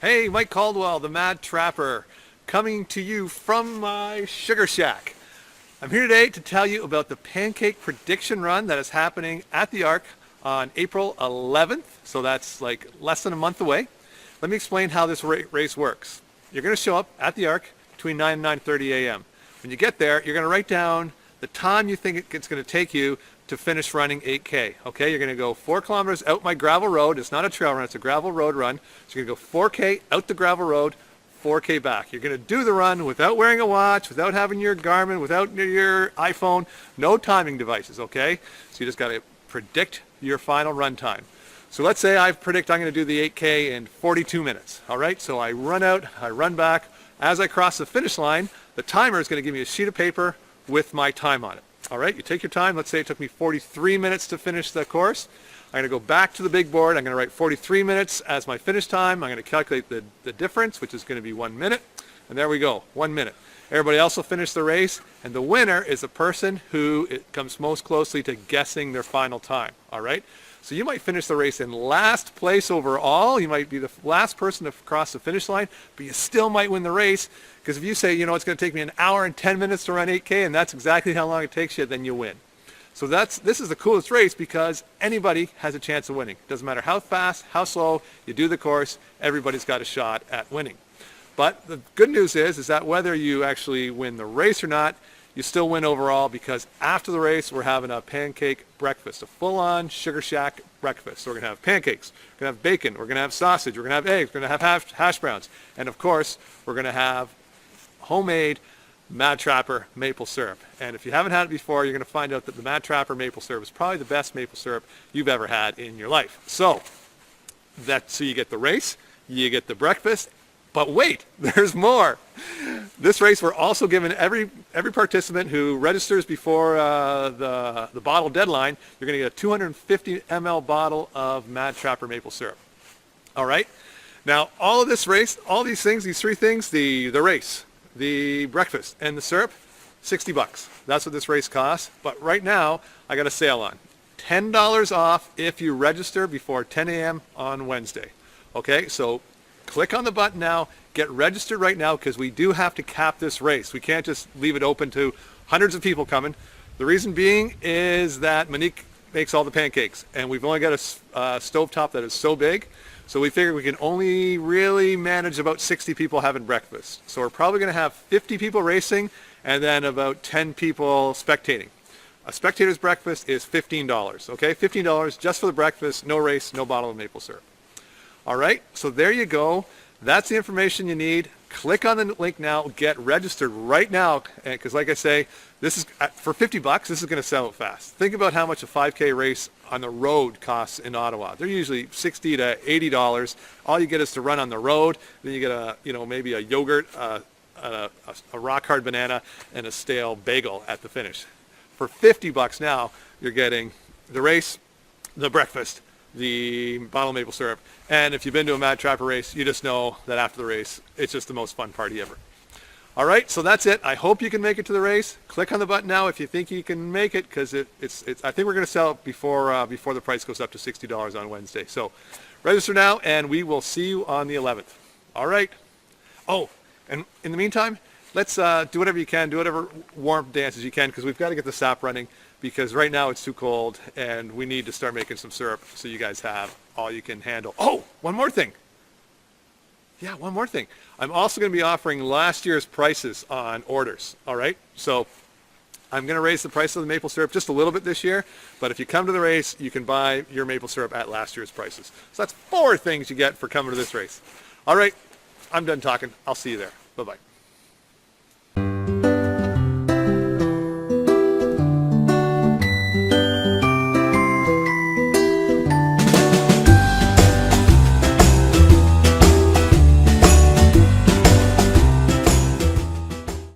Hey, Mike Caldwell, the Mad Trapper, coming to you from my sugar shack. I'm here today to tell you about the Pancake prediction run that is happening at the Ark on April 11th, so that's like less than a month away. Let me explain how this race works. You're going to show up at the Ark between 9 and 9:30 a.m. When you get there, you're going to write down the time you think it's going to take you to finish running 8K. Okay, you're going to go 4 kilometers out my gravel road. It's not a trail run, it's a gravel road run. So you're going to go 4K out the gravel road, 4K back. You're going to do the run without wearing a watch, without having your Garmin, without your iPhone, no timing devices, okay? So you just got to predict your final run time. So let's say I predict I'm going to do the 8K in 42 minutes, all right? So I run out, I run back. As I cross the finish line, the timer is going to give me a sheet of paper with my time on it. All right, you take your time. Let's say it took me 43 minutes to finish the course. I'm going to go back to the big board. I'm going to write 43 minutes as my finish time. I'm going to calculate the difference, which is going to be 1 minute. And there we go, 1 minute. Everybody else will finish the race, and the winner is the person who comes most closely to guessing their final time. All right? So you might finish the race in last place overall. You might be the last person to cross the finish line, but you still might win the race, because if you say, it's going to take me an hour and 10 minutes to run 8K, and that's exactly how long it takes you, then you win. So this is the coolest race because anybody has a chance of winning. Doesn't matter how fast, how slow you do the course, everybody's got a shot at winning. But the good news is that whether you actually win the race or not, you still win overall, because after the race, we're having a pancake breakfast, a full-on sugar shack breakfast. So we're going to have pancakes, we're going to have bacon, we're going to have sausage, we're going to have eggs, we're going to have hash browns, and of course, we're going to have homemade Mad Trapper maple syrup. And if you haven't had it before, you're going to find out that the Mad Trapper maple syrup is probably the best maple syrup you've ever had in your life. So you get the race, you get the breakfast, but wait, there's more. This race, we're also giving every participant who registers before the bottle deadline, you're going to get a 250 ml bottle of Mad Trapper maple syrup. All right? Now, all of this race, all these things, these three things, the race, the breakfast, and the syrup, $60. That's what this race costs. But right now, I got a sale on. $10 off if you register before 10 a.m. on Wednesday. Okay, so click on the button now, get registered right now, because we do have to cap this race. We can't just leave it open to hundreds of people coming. The reason being is that Monique makes all the pancakes, and we've only got a stovetop that is so big, so we figure we can only really manage about 60 people having breakfast. So we're probably going to have 50 people racing and then about 10 people spectating. A spectator's breakfast is $15, okay? $15 just for the breakfast, no race, no bottle of maple syrup. All right, so there you go. That's the information you need. Click on the link now, get registered right now, because like I say, this is for $50, this is going to sell out fast. Think about how much a 5K race on the road costs in Ottawa. They're usually $60 to $80. All you get is to run on the road. Then you get maybe a yogurt, a rock hard banana, and a stale bagel at the finish. For $50 now, you're getting the race, the breakfast, the bottle of maple syrup, and if you've been to a Mad Trapper race, you just know that after the race, it's just the most fun party ever. All right, so that's it. I hope you can make it to the race. Click on the button now if you think you can make it, because I think we're going to sell it before the price goes up to $60 on Wednesday. So register now, and we will see you on the 11th. All right. Oh, and in the meantime, let's do whatever you can, do whatever warm dances you can, because we've got to get the sap running, because right now it's too cold, and we need to start making some syrup so you guys have all you can handle. Oh, one more thing. Yeah, one more thing. I'm also going to be offering last year's prices on orders, all right? So I'm going to raise the price of the maple syrup just a little bit this year, but if you come to the race, you can buy your maple syrup at last year's prices. So that's 4 things you get for coming to this race. All right, I'm done talking. I'll see you there. Bye-bye.